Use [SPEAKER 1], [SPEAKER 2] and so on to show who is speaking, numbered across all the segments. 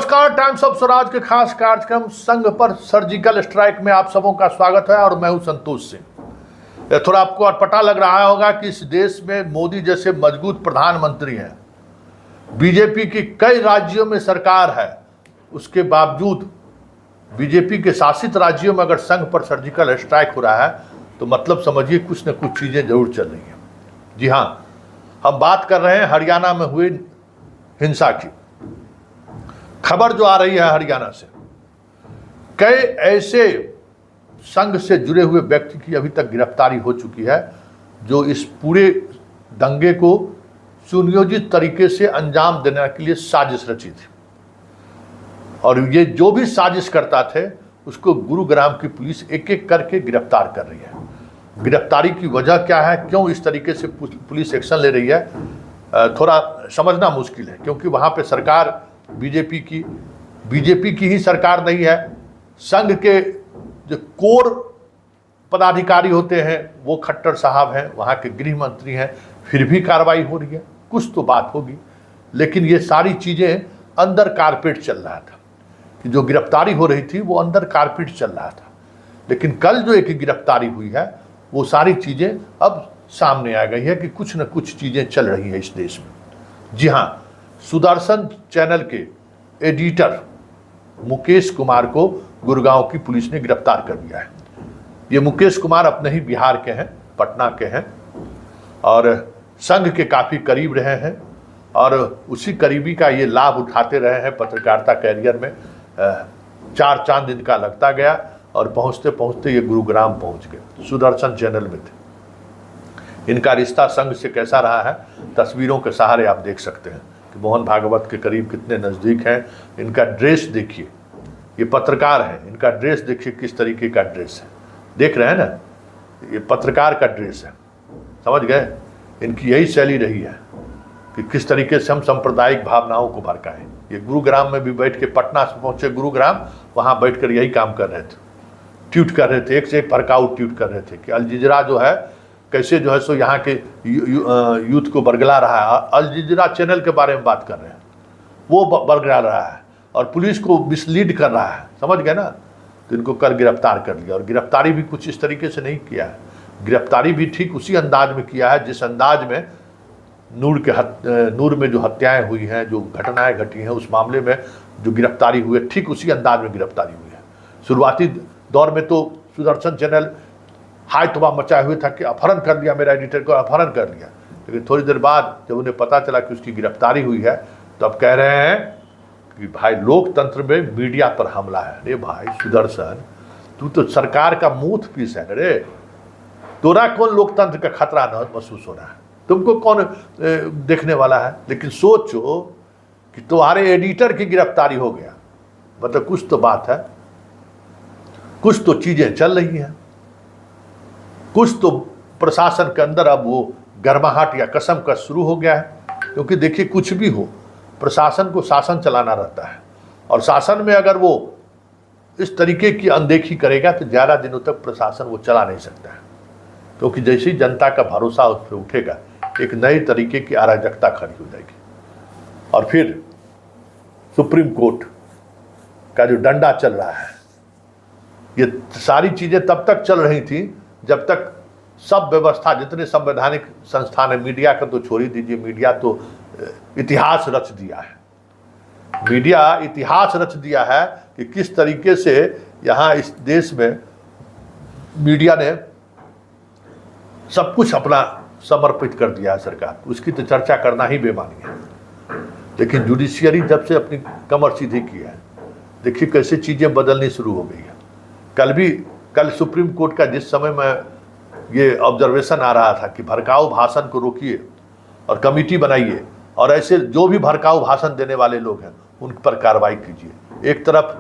[SPEAKER 1] नमस्कार, times of Swaraj के खास कार्यक्रम संघ पर सर्जिकल स्ट्राइक में आप सबों का स्वागत है और मैं हूं संतोष सिंह। थोड़ा आपको अटपटा लग रहा होगा कि इस देश में मोदी जैसे मजबूत प्रधानमंत्री हैं, बीजेपी की कई राज्यों में सरकार है, उसके बावजूद बीजेपी के शासित राज्यों में अगर संघ पर सर्जिकल स्ट्राइक हो रहा है तो मतलब समझिए कुछ न कुछ चीज़ें जरूर चल रही हैं। जी हाँ, हम बात कर रहे हैं हरियाणा में हुई हिंसा की। खबर जो आ रही है हरियाणा से, कई ऐसे संघ से जुड़े हुए व्यक्ति की अभी तक गिरफ्तारी हो चुकी है जो इस पूरे दंगे को सुनियोजित तरीके से अंजाम देने के लिए साजिश रची थी। और ये जो भी साजिश करता थे उसको गुरुग्राम की पुलिस एक एक करके गिरफ्तार कर रही है। गिरफ्तारी की वजह क्या है, क्यों इस तरीके से पुलिस एक्शन ले रही है, थोड़ा समझना मुश्किल है, क्योंकि वहाँ पे सरकार बीजेपी की ही सरकार नहीं है। संघ के जो कोर पदाधिकारी होते हैं वो खट्टर साहब हैं, वहाँ के गृह मंत्री हैं, फिर भी कार्रवाई हो रही है। कुछ तो बात होगी, लेकिन ये सारी चीज़ें अंदर कारपेट चल रहा था कि जो गिरफ्तारी हो रही थी वो अंदर कारपेट चल रहा था। लेकिन कल जो एक गिरफ्तारी हुई है वो सारी चीज़ें अब सामने आ गई है कि कुछ न कुछ चीज़ें चल रही है इस देश में। जी हाँ, सुदर्शन चैनल के एडिटर मुकेश कुमार को गुड़गांव की पुलिस ने गिरफ्तार कर लिया है। ये मुकेश कुमार अपने ही बिहार के हैं, पटना के हैं और संघ के काफ़ी करीब रहे हैं और उसी करीबी का ये लाभ उठाते रहे हैं। पत्रकारिता कैरियर में 4 चांद इनका लगता गया और पहुँचते पहुँचते ये गुरुग्राम पहुँच गए। सुदर्शन चैनल में थे। इनका रिश्ता संघ से कैसा रहा है तस्वीरों के सहारे आप देख सकते हैं कि मोहन भागवत के करीब कितने नज़दीक हैं। इनका ड्रेस देखिए, ये पत्रकार है, इनका ड्रेस देखिए किस तरीके का ड्रेस है, देख रहे हैं ना, ये पत्रकार का ड्रेस है। समझ गए, इनकी यही शैली रही है कि किस तरीके से हम सांप्रदायिक भावनाओं को भड़काएं। ये गुरुग्राम में भी बैठ के, पटना से पहुँचे गुरुग्राम, वहाँ बैठ कर यही काम कर रहे थे, ट्वीट कर रहे थे, एक से एक भड़काऊ ट्वीट कर रहे थे कि अल जजीरा जो है कैसे जो है सो यहाँ के यूथ को बरगला रहा है। अल जजीरा चैनल के बारे में बात कर रहे हैं, वो बरगला रहा है और पुलिस को मिसलीड कर रहा है। समझ गए ना, तो इनको कल गिरफ्तार कर लिया और गिरफ्तारी भी कुछ इस तरीके से नहीं किया है, गिरफ्तारी भी ठीक उसी अंदाज में किया है जिस अंदाज में नूर में जो हत्याएं हुई हैं, जो घटनाएं घटी हैं, उस मामले में जो गिरफ्तारी हुई है ठीक उसी अंदाज में गिरफ्तारी हुई है। शुरुआती दौर में तो सुदर्शन चैनल हाय तबाह मचाए हुए था कि अपहरण कर लिया, मेरा एडिटर को अपहरण कर लिया। लेकिन थोड़ी देर बाद जब उन्हें पता चला कि उसकी गिरफ्तारी हुई है तो अब कह रहे हैं कि भाई लोकतंत्र में मीडिया पर हमला है। अरे भाई सुदर्शन, तू तो सरकार का मूथ पीस है। अरे तोरा कौन लोकतंत्र का खतरा न महसूस हो रहा है, तुमको कौन देखने वाला है। लेकिन सोचो कि तुम्हारे एडिटर की गिरफ्तारी हो गया, मतलब कुछ तो बात है, कुछ तो चीज़ें चल रही हैं, कुछ तो प्रशासन के अंदर अब वो गर्माहट या कसम का शुरू हो गया है। क्योंकि देखिए, कुछ भी हो, प्रशासन को शासन चलाना रहता है और शासन में अगर वो इस तरीके की अनदेखी करेगा तो ज़्यादा दिनों तक प्रशासन वो चला नहीं सकता है। क्योंकि जैसे ही जनता का भरोसा उस पर उठेगा, एक नई तरीके की अराजकता खड़ी हो जाएगी और फिर सुप्रीम कोर्ट का जो डंडा चल रहा है, ये सारी चीज़ें तब तक चल रही थी जब तक सब व्यवस्था, जितने संवैधानिक संस्थान है, मीडिया का तो छोड़ ही दीजिए, मीडिया तो इतिहास रच दिया है। मीडिया इतिहास रच दिया है कि किस तरीके से यहाँ इस देश में मीडिया ने सब कुछ अपना समर्पित कर दिया है सरकार, उसकी तो चर्चा करना ही बेमानी है। लेकिन जुडिशियरी जब से अपनी कमर सीधी की है, देखिए कैसे चीज़ें बदलनी शुरू हो गई है। कल सुप्रीम कोर्ट का जिस समय में ये ऑब्जर्वेशन आ रहा था कि भड़काऊ भाषण को रोकिए और कमेटी बनाइए और ऐसे जो भी भड़काऊ भाषण देने वाले लोग हैं उन पर कार्रवाई कीजिए। एक तरफ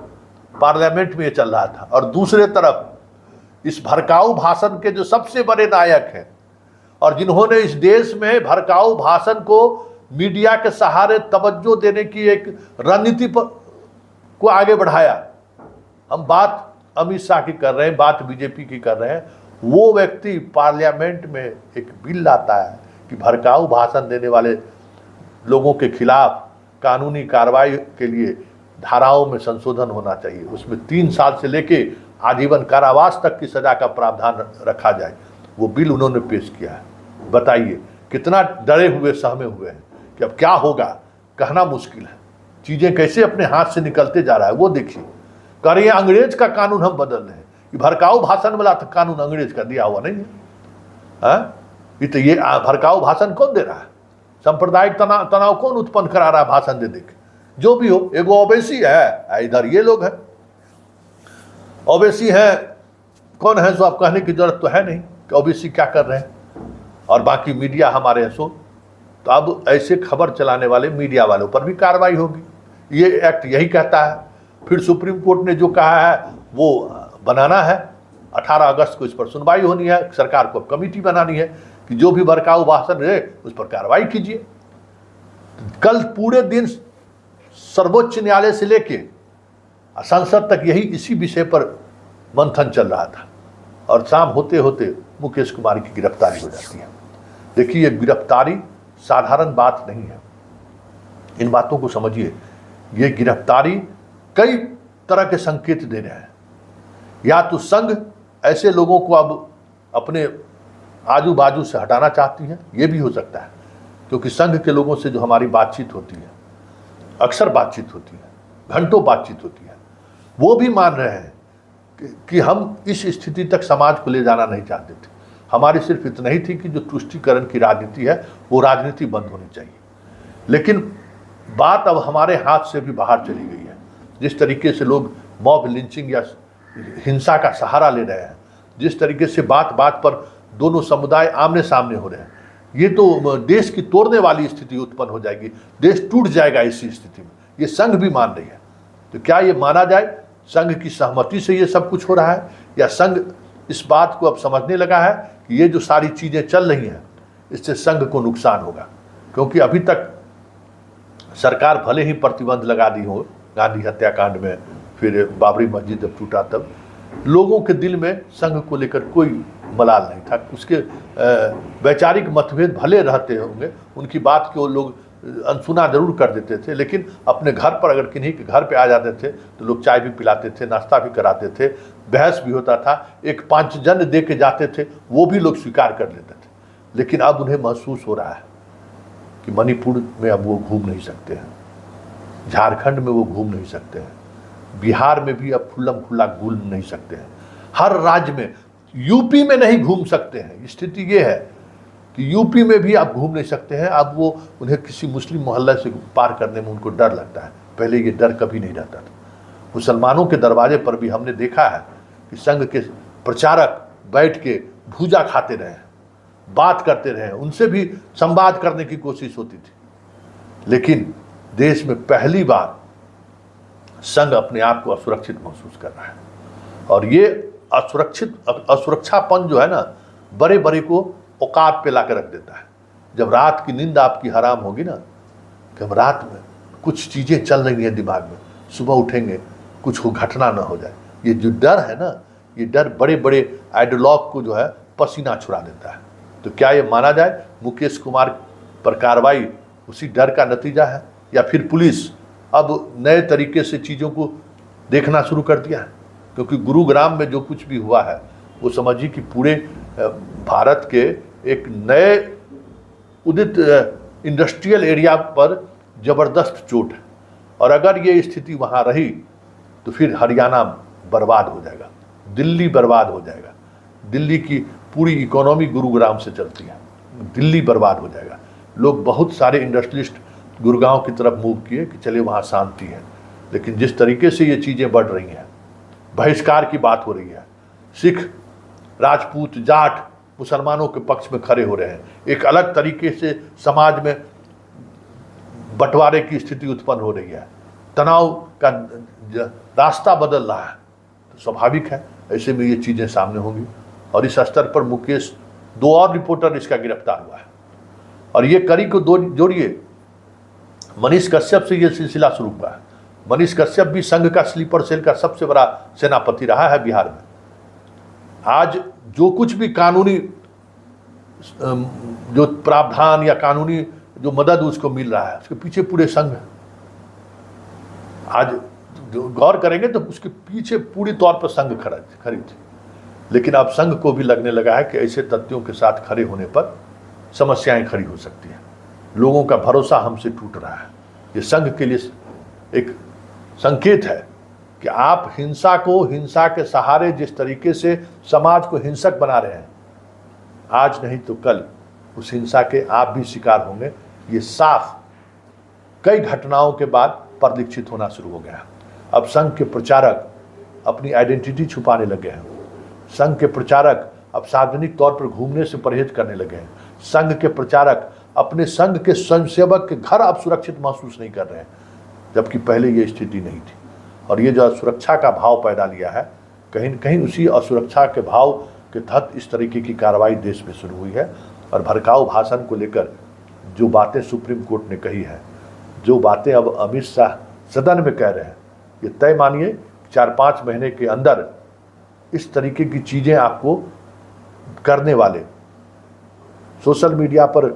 [SPEAKER 1] पार्लियामेंट में ये चल रहा था और दूसरे तरफ इस भड़काऊ भाषण के जो सबसे बड़े नायक हैं और जिन्होंने इस देश में भड़काऊ भाषण को मीडिया के सहारे तवज्जो देने की एक रणनीति को आगे बढ़ाया, हम बात अमित शाह की कर रहे हैं, बात बीजेपी की कर रहे हैं, वो व्यक्ति पार्लियामेंट में एक बिल लाता है कि भड़काऊ भाषण देने वाले लोगों के खिलाफ कानूनी कार्रवाई के लिए धाराओं में संशोधन होना चाहिए, उसमें 3 साल से लेके आजीवन कारावास तक की सजा का प्रावधान रखा जाए। वो बिल उन्होंने पेश किया है। बताइए कितना डरे हुए सहमे हुए हैं कि अब क्या होगा, कहना मुश्किल है। चीज़ें कैसे अपने हाथ से निकलते जा रहा है वो देखिए। कह रही है अंग्रेज का कानून हम बदल रहे हैं। ये भड़काऊ भाषण वाला तो कानून अंग्रेज का दिया हुआ नहीं है। ये भड़काऊ भाषण कौन दे रहा है? सांप्रदायिक तनाव कौन उत्पन्न करा रहा है भाषण दे देके? जो भी हो, एगो ओबीसी है, इधर ये लोग हैं ओबीसी है। कौन है जो आप कहने की जरूरत तो है नहीं कि ओबीसी क्या कर रहे हैं, और बाकी मीडिया हमारे हैं। सो तो अब ऐसे खबर चलाने वाले मीडिया वालों पर भी कार्रवाई होगी। ये एक्ट यही कहता है। फिर सुप्रीम कोर्ट ने जो कहा है वो बनाना है। 18 अगस्त को इस पर सुनवाई होनी है। सरकार को कमेटी बनानी है कि जो भी भड़काऊ भाषण है उस पर कार्रवाई कीजिए। कल पूरे दिन सर्वोच्च न्यायालय से लेके संसद तक यही इसी विषय पर मंथन चल रहा था, और शाम होते होते मुकेश कुमार की गिरफ्तारी हो जाती है। देखिए ये गिरफ्तारी साधारण बात नहीं है, इन बातों को समझिए। ये गिरफ्तारी कई तरह के संकेत दे रहे हैं। या तो संघ ऐसे लोगों को अब अपने आजू बाजू से हटाना चाहती है, ये भी हो सकता है, क्योंकि संघ के लोगों से जो हमारी बातचीत होती है, अक्सर बातचीत होती है, घंटों बातचीत होती है, वो भी मान रहे हैं कि हम इस स्थिति तक समाज को ले जाना नहीं चाहते थे। हमारी सिर्फ इतना ही थी कि जो तुष्टीकरण की राजनीति है वो राजनीति बंद होनी चाहिए। लेकिन बात अब हमारे हाथ से भी बाहर चली गई है। जिस तरीके से लोग मॉब लिंचिंग या हिंसा का सहारा ले रहे हैं, जिस तरीके से बात बात पर दोनों समुदाय आमने सामने हो रहे हैं, ये तो देश की तोड़ने वाली स्थिति उत्पन्न हो जाएगी। देश टूट जाएगा इसी स्थिति में। ये संघ भी मान रही है। तो क्या ये माना जाए संघ की सहमति से ये सब कुछ हो रहा है, या संघ इस बात को अब समझने लगा है कि ये जो सारी चीज़ें चल रही हैं इससे संघ को नुकसान होगा? क्योंकि अभी तक सरकार भले ही प्रतिबंध लगा दी हो, गांधी हत्याकांड में, फिर बाबरी मस्जिद जब टूटा तब लोगों के दिल में संघ को लेकर कोई मलाल नहीं था। उसके वैचारिक मतभेद भले रहते होंगे, उनकी बात को लोग अनसुना जरूर कर देते थे, लेकिन अपने घर पर अगर किन्हीं के घर पे आ जाते थे तो लोग चाय भी पिलाते थे, नाश्ता भी कराते थे, बहस भी होता था, एक पांचजन्य दे के जाते थे, वो भी लोग स्वीकार कर लेते थे। लेकिन अब उन्हें महसूस हो रहा है कि मणिपुर में अब वो घूम नहीं सकते हैं, झारखंड में वो घूम नहीं सकते हैं, बिहार में भी अब खुल्लम खुल्ला घूम नहीं सकते हैं, हर राज्य में, यूपी में नहीं घूम सकते हैं। स्थिति ये है कि यूपी में भी आप घूम नहीं सकते हैं। अब वो उन्हें किसी मुस्लिम मोहल्ले से पार करने में उनको डर लगता है। पहले ये डर कभी नहीं रहता था। मुसलमानों के दरवाजे पर भी हमने देखा है कि संघ के प्रचारक बैठ के भूजा खाते रहे, बात करते रहे, उनसे भी संवाद करने की कोशिश होती थी। लेकिन देश में पहली बार संघ अपने आप को असुरक्षित महसूस कर रहा है, और ये असुरक्षापन जो है ना, बड़े बड़े को औकात पे ला कर रख देता है। जब रात की नींद आपकी हराम होगी ना, कि हम रात में कुछ चीज़ें चल रही हैं दिमाग में, सुबह उठेंगे कुछ घटना ना हो जाए, ये जो डर है ना, ये डर बड़े बड़े आइडियोलॉग को जो है पसीना छुड़ा देता है। तो क्या ये माना जाए मुकेश कुमार पर कार्रवाई उसी डर का नतीजा है, या फिर पुलिस अब नए तरीके से चीज़ों को देखना शुरू कर दिया है? क्योंकि गुरुग्राम में जो कुछ भी हुआ है वो समझिए कि पूरे भारत के एक नए उदित इंडस्ट्रियल एरिया पर ज़बरदस्त चोट है, और अगर ये स्थिति वहाँ रही तो फिर हरियाणा बर्बाद हो जाएगा, दिल्ली बर्बाद हो जाएगा। दिल्ली की पूरी इकोनॉमी गुरुग्राम से चलती है, दिल्ली बर्बाद हो जाएगा। लोग बहुत सारे इंडस्ट्रियलिस्ट गुड़गांव की तरफ मूव किए कि चले वहाँ शांति है, लेकिन जिस तरीके से ये चीज़ें बढ़ रही हैं, बहिष्कार की बात हो रही है, सिख, राजपूत, जाट मुसलमानों के पक्ष में खड़े हो रहे हैं, एक अलग तरीके से समाज में बंटवारे की स्थिति उत्पन्न हो रही है, तनाव का रास्ता बदल रहा है, तो स्वाभाविक है ऐसे में ये चीज़ें सामने होंगी। और इस स्तर पर मुकेश, 2 और रिपोर्टर इसका गिरफ्तार हुआ है, और ये कड़ी को जोड़िए, मनीष कश्यप से ये सिलसिला शुरू हुआ है। मनीष कश्यप भी संघ का स्लीपर सेल का सबसे बड़ा सेनापति रहा है बिहार में। आज जो कुछ भी कानूनी जो प्रावधान या कानूनी जो मदद उसको मिल रहा है, उसके पीछे पूरे संघ है। आज जो गौर करेंगे तो उसके पीछे पूरी तौर पर संघ खड़ी थी। लेकिन अब संघ को भी लगने लगा है कि ऐसे तथ्यों के साथ खड़े होने पर समस्याएं खड़ी हो सकती हैं, लोगों का भरोसा हमसे टूट रहा है। ये संघ के लिए एक संकेत है कि आप हिंसा को, हिंसा के सहारे जिस तरीके से समाज को हिंसक बना रहे हैं, आज नहीं तो कल उस हिंसा के आप भी शिकार होंगे। ये साफ कई घटनाओं के बाद परिलक्षित होना शुरू हो गया। अब संघ के प्रचारक अपनी आइडेंटिटी छुपाने लगे हैं। संघ के प्रचारक अब सार्वजनिक तौर पर घूमने से परहेज करने लगे हैं। संघ के प्रचारक अपने संघ के स्वयंसेवक के घर अब सुरक्षित महसूस नहीं कर रहे हैं, जबकि पहले ये स्थिति नहीं थी। और ये जो असुरक्षा का भाव पैदा लिया है, कहीं न कहीं उसी असुरक्षा के भाव के तहत इस तरीके की कार्रवाई देश में शुरू हुई है। और भड़काऊ भाषण को लेकर जो बातें सुप्रीम कोर्ट ने कही है, जो बातें अब अमित शाह सदन में कह रहे हैं, ये तय मानिए 4-5 महीने के अंदर इस तरीके की चीज़ें आपको करने वाले, सोशल मीडिया पर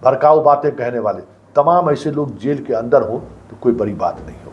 [SPEAKER 1] भड़काऊ बातें कहने वाले तमाम ऐसे लोग जेल के अंदर हो तो कोई बड़ी बात नहीं हो।